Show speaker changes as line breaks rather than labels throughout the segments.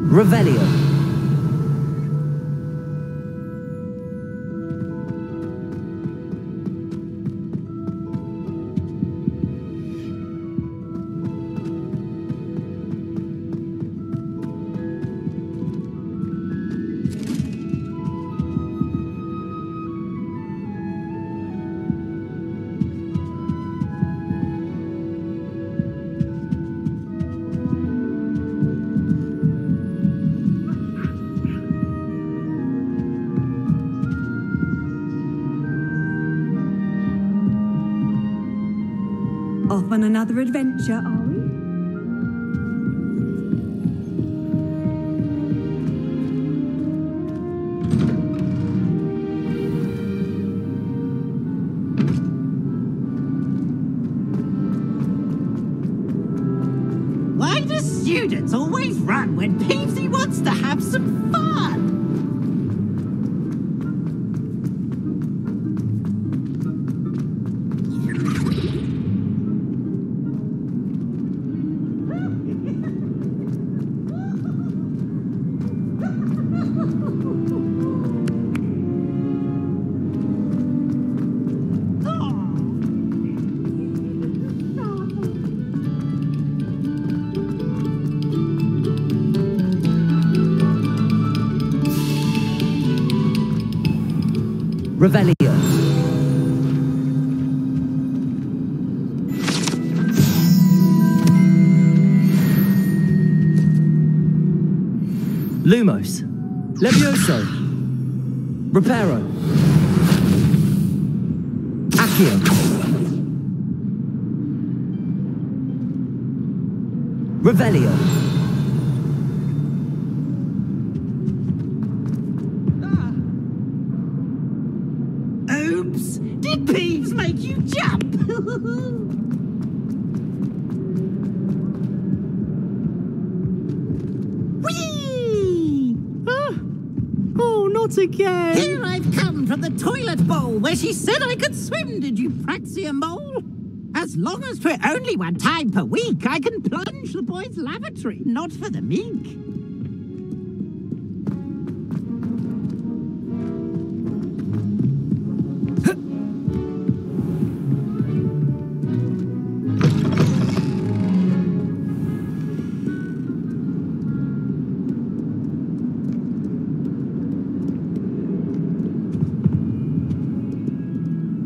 Revelio.
Off on another adventure, are we?
Why do students always run when Peavesy wants to have some fun?
Revelio. Lumos. Levioso. Reparo. Accio. Revelio.
Oops! Did Peeves make you jump? Whee!
Oh, not again!
Here I've come from the toilet bowl where she said I could swim, did you praxia mole? As long as for only one time per week, I can plunge the boys' lavatory, not for the meek.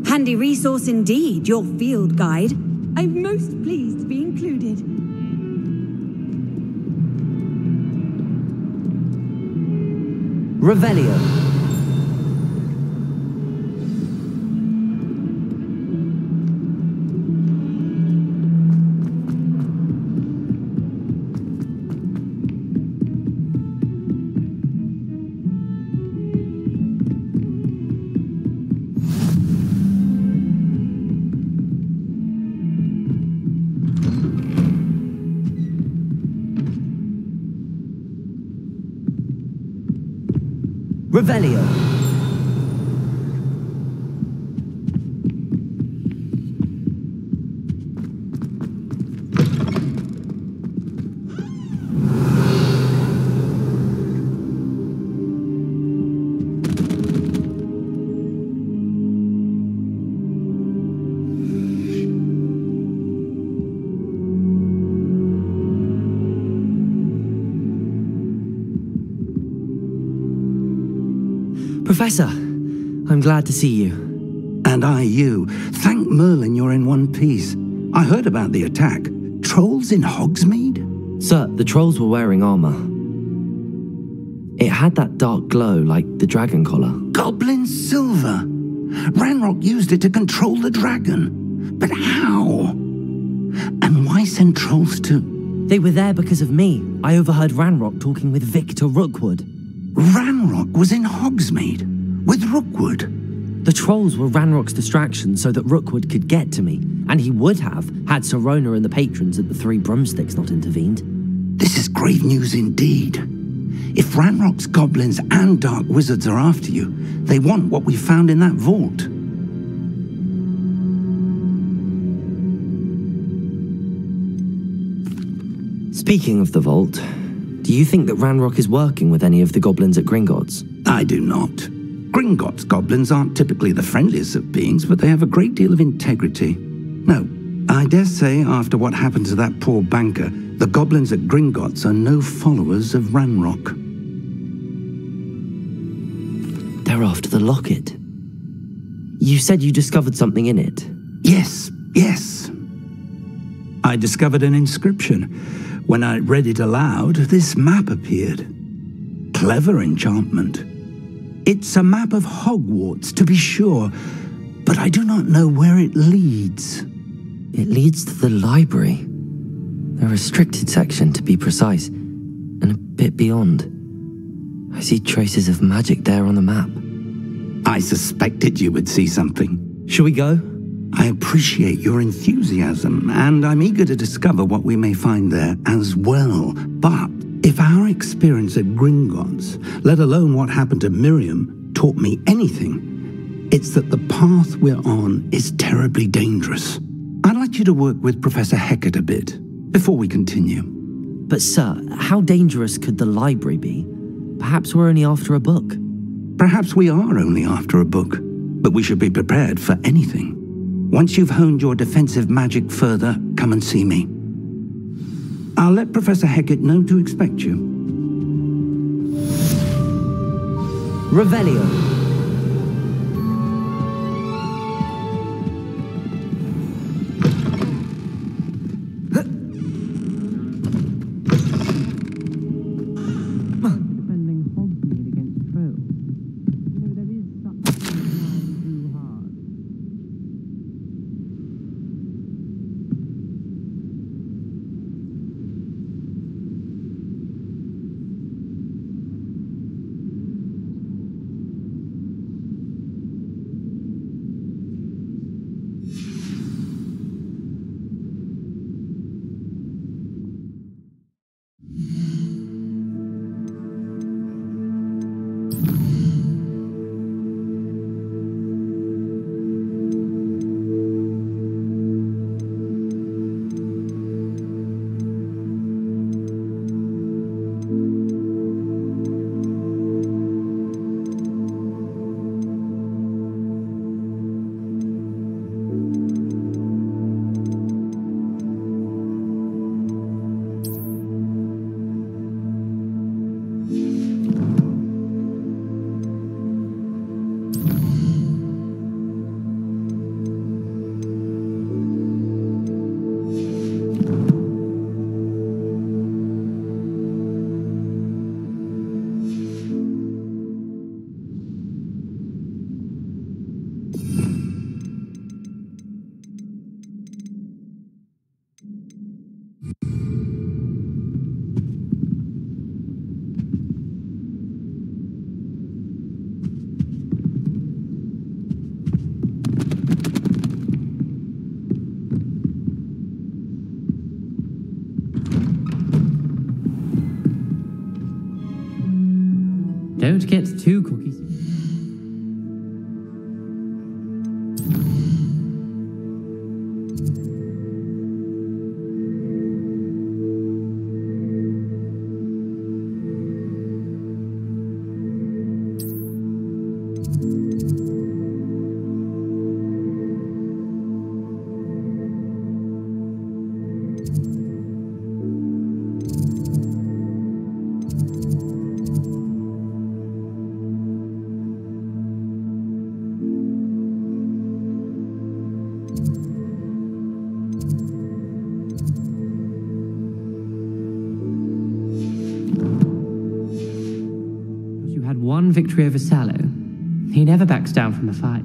Handy resource indeed, your field guide. I'm most pleased to be included.
Revelio. Revelio. Professor, I'm glad to see you.
And I you. Thank Merlin you're in one piece. I heard about the attack. Trolls in Hogsmeade?
Sir, the trolls were wearing armor. It had that dark glow like the dragon collar.
Goblin silver! Ranrock used it to control the dragon. But how? And why send trolls to...
They were there because of me. I overheard Ranrock talking with Victor Rookwood.
Ranrock was in Hogsmeade with Rookwood.
The trolls were Ranrock's distraction so that Rookwood could get to me, and he would have had Sirona and the patrons at the Three Broomsticks not intervened.
This is grave news indeed. If Ranrock's goblins and dark wizards are after you, they want what we found in that vault. Speaking of the vault, do
Do you think that Ranrock is working with any of the goblins at Gringotts?
I do not. Gringotts goblins aren't typically the friendliest of beings, but they have a great deal of integrity. No, I dare say after what happened to that poor banker, the goblins at Gringotts are no followers of Ranrock.
They're after the locket. You said you discovered something in it.
Yes. I discovered an inscription. When I read it aloud, this map appeared. Clever enchantment. It's a map of Hogwarts, to be sure, but I do not know where it leads.
It leads to the library. The restricted section, to be precise, and a bit beyond. I see traces of magic there on the map.
I suspected you would see something.
Shall we go?
I appreciate your enthusiasm, and I'm eager to discover what we may find there as well. But if our experience at Gringotts, let alone what happened to Miriam, taught me anything, it's that the path we're on is terribly dangerous. I'd like you to work with Professor Hecat a bit before we continue.
But sir, how dangerous could the library be? Perhaps we're only after a book.
Perhaps we are only after a book, but we should be prepared for anything. Once you've honed your defensive magic further, come and see me. I'll let Professor Hecat know to expect you.
Revelio.
Don't get too cookies. One victory over Sallow. He never backs down from a fight.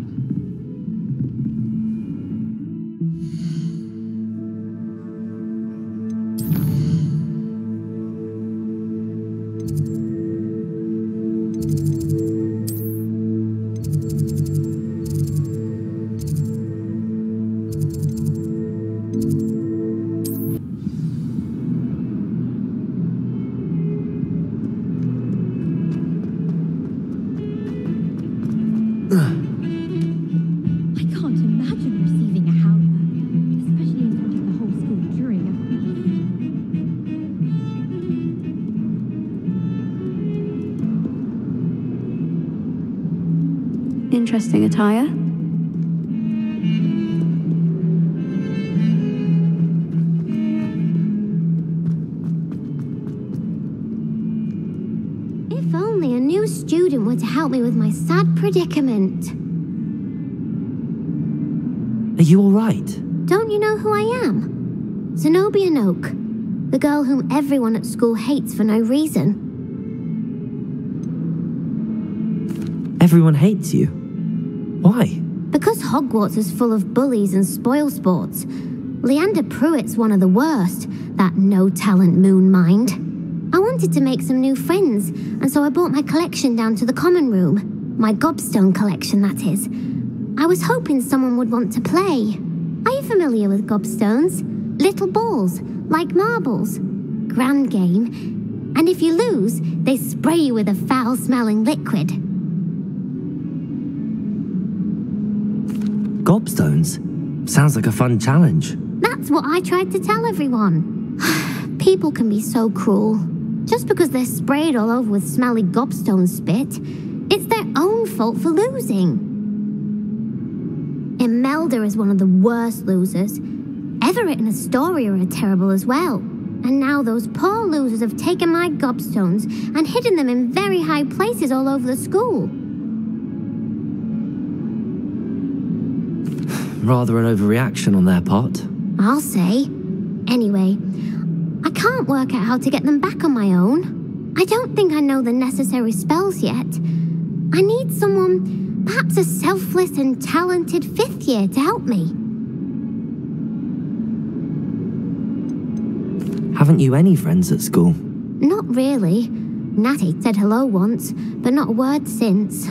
Interesting attire.
If only a new student were to help me with my sad predicament.
Are you alright?
Don't you know who I am? Zenobia Noak, the girl whom everyone at school hates for no reason.
Everyone hates you. Why?
Because Hogwarts is full of bullies and spoilsports. Leander Pruitt's one of the worst, that no-talent moon mind. I wanted to make some new friends, and so I brought my collection down to the common room. My gobstone collection, that is. I was hoping someone would want to play. Are you familiar with gobstones? Little balls, like marbles. Grand game. And if you lose, they spray you with a foul-smelling liquid.
Gobstones? Sounds like a fun challenge.
That's what I tried to tell everyone. People can be so cruel. Just because they're sprayed all over with smelly gobstone spit, it's their own fault for losing. Imelda is one of the worst losers. Everett and Astoria are terrible as well. And now those poor losers have taken my gobstones and hidden them in very high places all over the school.
Rather an overreaction on their part.
I'll say. Anyway, I can't work out how to get them back on my own. I don't think I know the necessary spells yet. I need someone, perhaps a selfless and talented fifth year to help me.
Haven't you any friends at school?
Not really. Natty said hello once, but not a word since.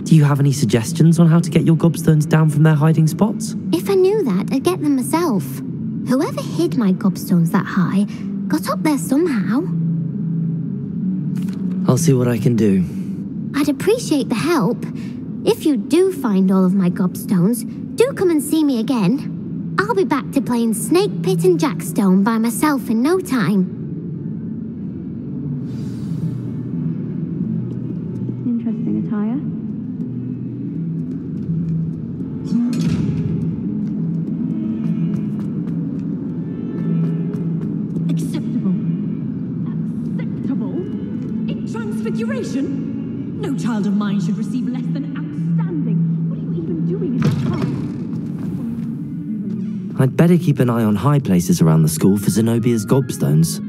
Do you have any suggestions on how to get your gobstones down from their hiding spots?
If I knew that, I'd get them myself. Whoever hid my gobstones that high got up there somehow.
I'll see what I can do.
I'd appreciate the help. If you do find all of my gobstones, do come and see me again. I'll be back to playing Snake Pit and Jackstone by myself in no time.
Interesting attire.
Acceptable. Acceptable? In Transfiguration? No child of mine should receive less than outstanding. What are you even doing in that class?
I'd better keep an eye on high places around the school for Zenobia's gobstones.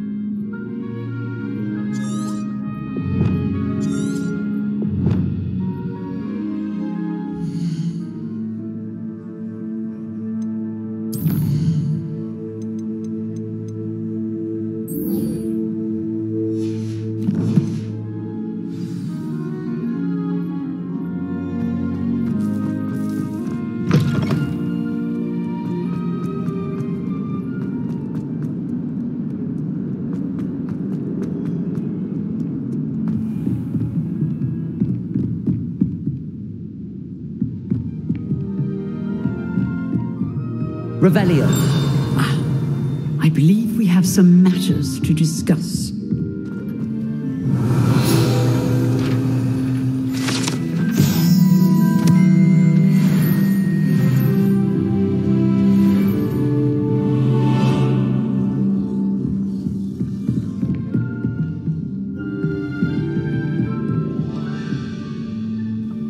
Revelio.
I believe we have some matters to discuss.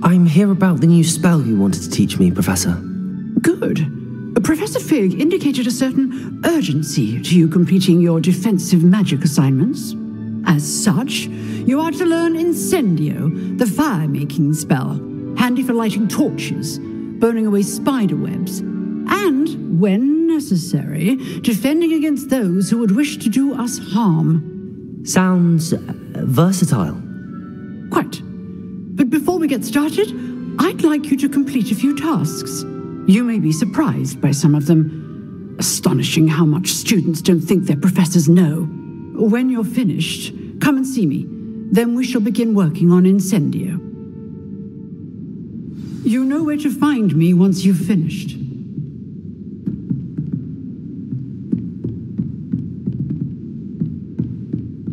I'm here about the new spell you wanted to teach me, Professor.
Good. Professor Fig indicated a certain urgency to you completing your defensive magic assignments. As such, you are to learn Incendio, the fire-making spell, handy for lighting torches, burning away spider webs, and, when necessary, defending against those who would wish to do us harm.
Sounds versatile.
Quite. But before we get started, I'd like you to complete a few tasks. You may be surprised by some of them. Astonishing how much students don't think their professors know. When you're finished, come and see me. Then we shall begin working on Incendio. You know where to find me once you've finished.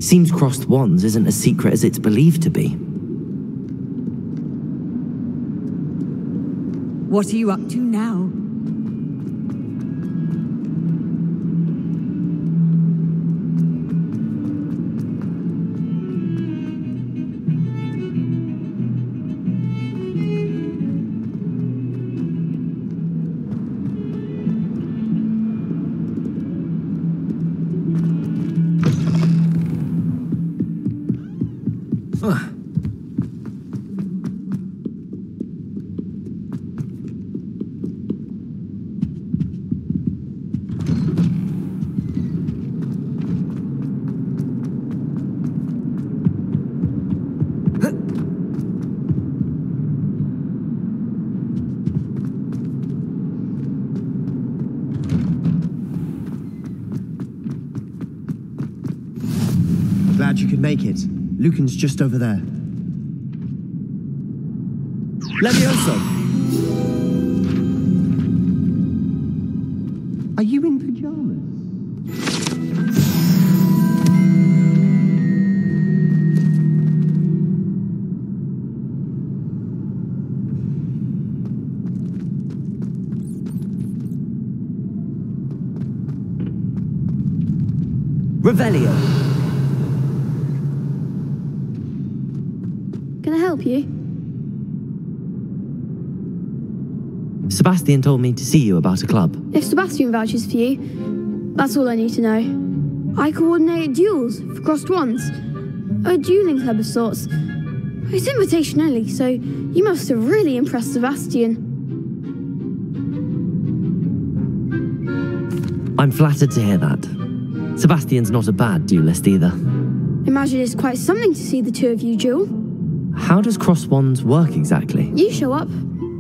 Seems crossed wands isn't as secret as it's believed to be.
What are you up to now?
Glad you could make it. Lucan's just over there. Levioso! Are you in pajamas?
Revelio!
Can I help you?
Sebastian told me to see you about a club.
If Sebastian vouches for you, that's all I need to know. I coordinate duels for crossed wands. A dueling club of sorts. It's invitation only, so you must have really impressed Sebastian.
I'm flattered to hear that. Sebastian's not a bad duelist either.
Imagine it's quite something to see the two of you duel.
How does cross wands work exactly?
You show up,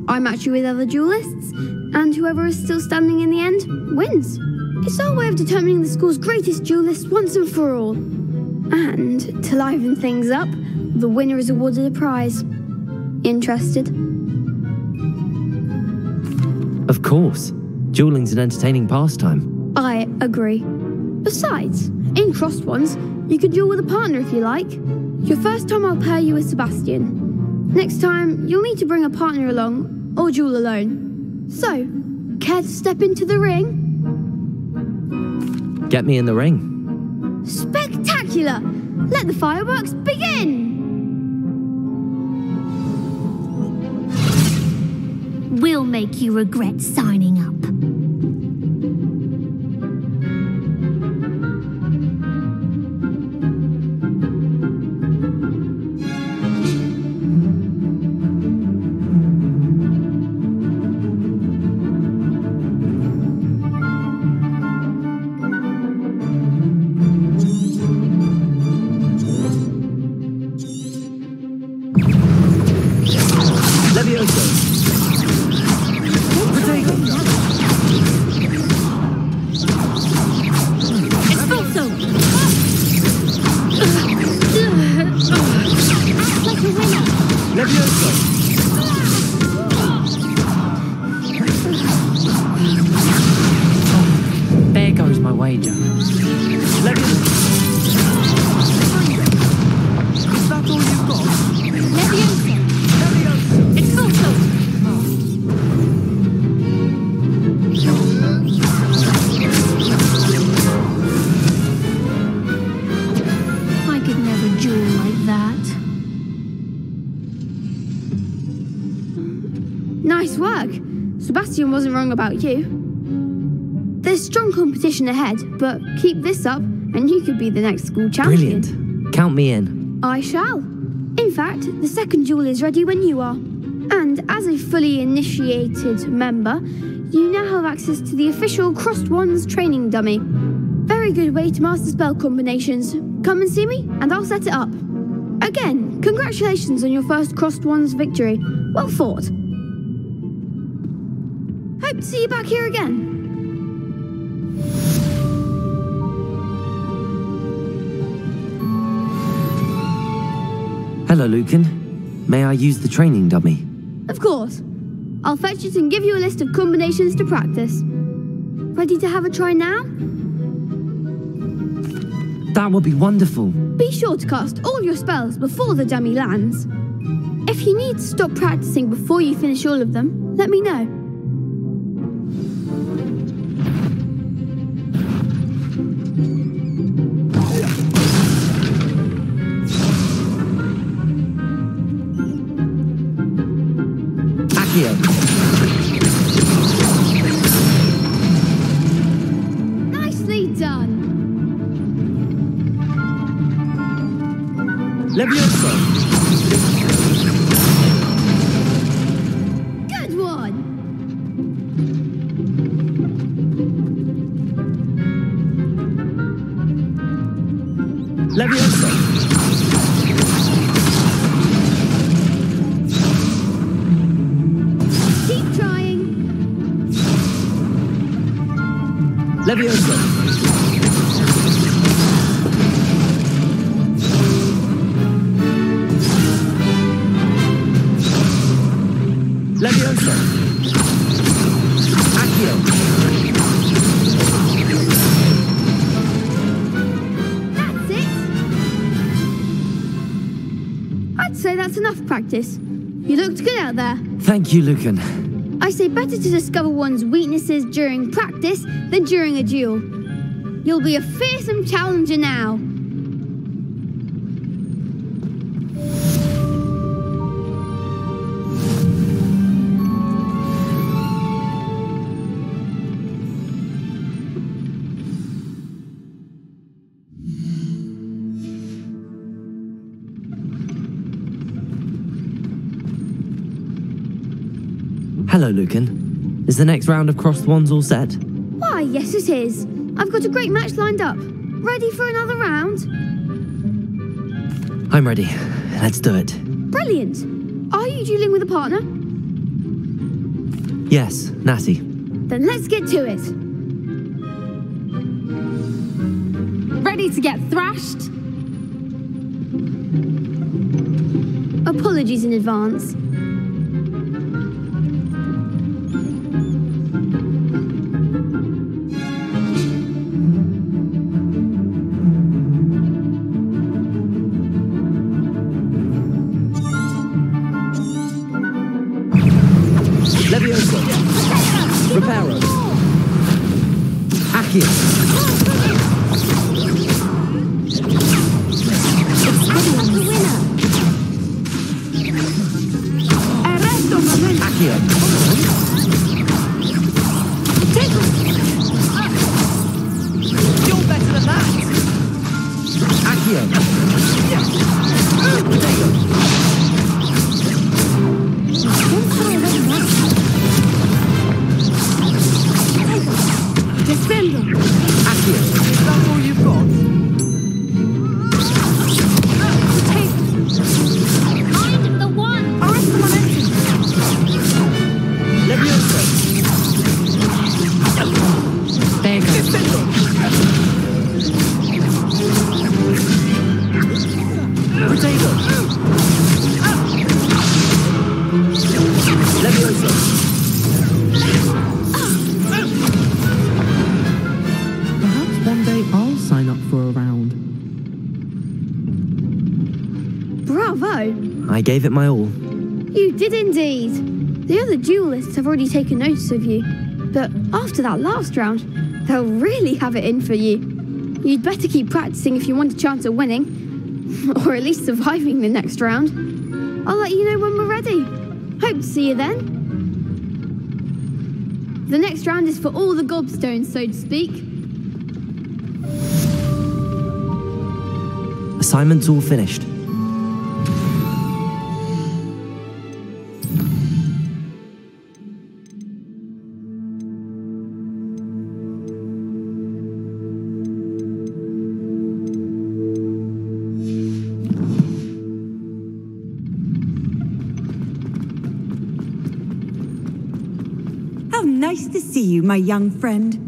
I match you with other duelists, and whoever is still standing in the end wins. It's our way of determining the school's greatest duelist once and for all. And to liven things up, the winner is awarded a prize. Interested?
Of course. Dueling's an entertaining pastime.
I agree. Besides, in crossed ones, you can duel with a partner if you like. Your first time I'll pair you with Sebastian. Next time, you'll need to bring a partner along, or duel alone. So, care to step into the ring?
Get me in the ring.
Spectacular! Let the fireworks begin!
We'll make you regret signing up.
There goes my wager.
Is that all you've got?
It's also.
I could never duel like that.
Nice work. Sebastian wasn't wrong about you. There's strong competition ahead, but keep this up and you could be the next school champion.
Brilliant. Count me in.
I shall. In fact, the second duel is ready when you are. And as a fully initiated member, you now have access to the official Crossed Wands training dummy. Very good way to master spell combinations. Come and see me and I'll set it up. Again, congratulations on your first Crossed Wands victory. Well fought. Hope to see you back here again.
Hello, Lucan. May I use the training dummy?
Of course. I'll fetch it and give you a list of combinations to practice. Ready to have a try now?
That would be wonderful.
Be sure to cast all your spells before the dummy lands. If you need to stop practicing before you finish all of them, let me know.
Accio.
Nicely done.
Levioso.
Good one.
Levioso.
Keep trying.
Levioso. Levioso. Accio.
That's it. I'd say that's enough practice. You looked good out there.
Thank you, Lucan.
I say better to discover one's weaknesses during practice than during a duel. You'll be a fearsome challenger now.
Hello, Lucan. Is the next round of crossed wands all set?
Why, yes it is. I've got a great match lined up. Ready for another round?
I'm ready. Let's do it.
Brilliant. Are you dueling with a partner?
Yes, Natty.
Then let's get to it.
Ready to get thrashed?
Apologies in advance.
Levioso. Reparo. Accio. Accio. You're better than that. Accio.
Defender.
Accio. Is that all you've got?
Mind the one. Arrest the momentum.
Levioso.
There you go.
Potato. Levioso.
Perhaps one day I'll sign up for a round.
Bravo.
I gave it my all.
You did indeed. The other duelists have already taken notice of you. But after that last round, they'll really have it in for you. You'd better keep practicing if you want a chance at winning. Or at least surviving the next round. I'll let you know when we're ready. Hope to see you then. The next round is for all the gobstones, so to speak.
Assignment's all finished.
How nice to see you, my young friend.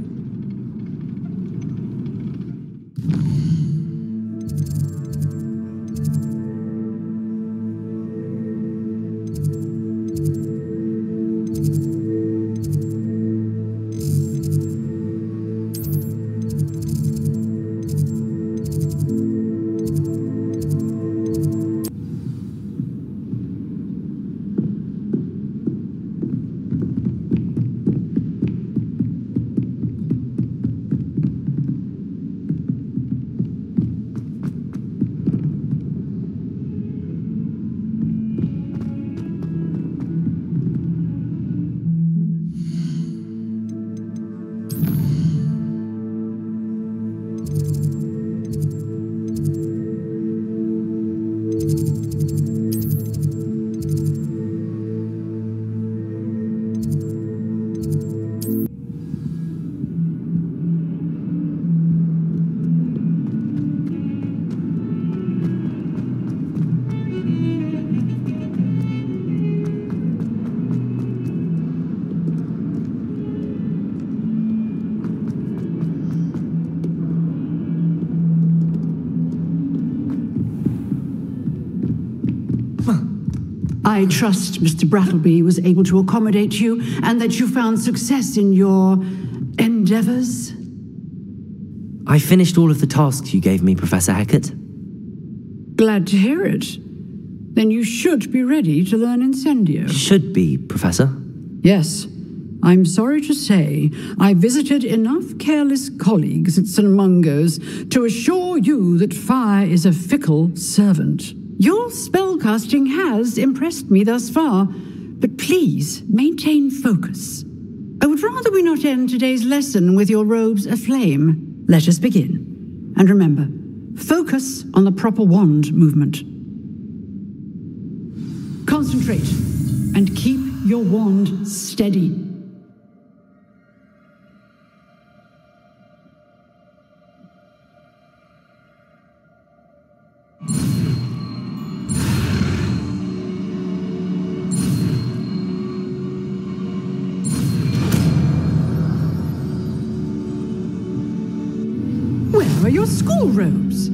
I trust Mr. Brattleby was able to accommodate you and that you found success in your endeavors.
I finished all of the tasks you gave me, Professor Hecat.
Glad to hear it. Then you should be ready to learn Incendio.
Should be, Professor.
Yes. I'm sorry to say, I visited enough careless colleagues at St. Mungo's to assure you that fire is a fickle servant. Your spellcasting has impressed me thus far, but please maintain focus. I would rather we not end today's lesson with your robes aflame. Let us begin. And remember, focus on the proper wand movement. Concentrate and keep your wand steady. Where are your school robes?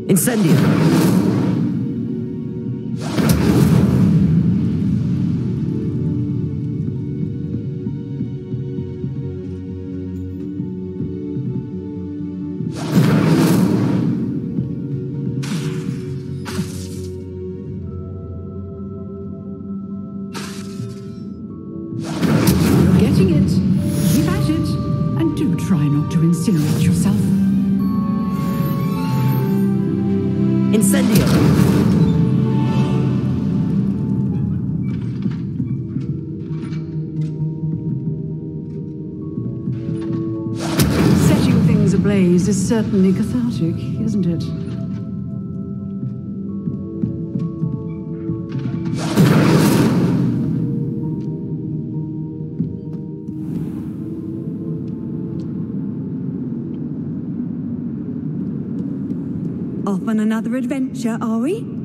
Incendio!
You're getting it. Keep at it. And do try not to incinerate yourself.
Incendio!
Setting things ablaze is certainly cathartic, isn't it?
Off on another adventure, are we?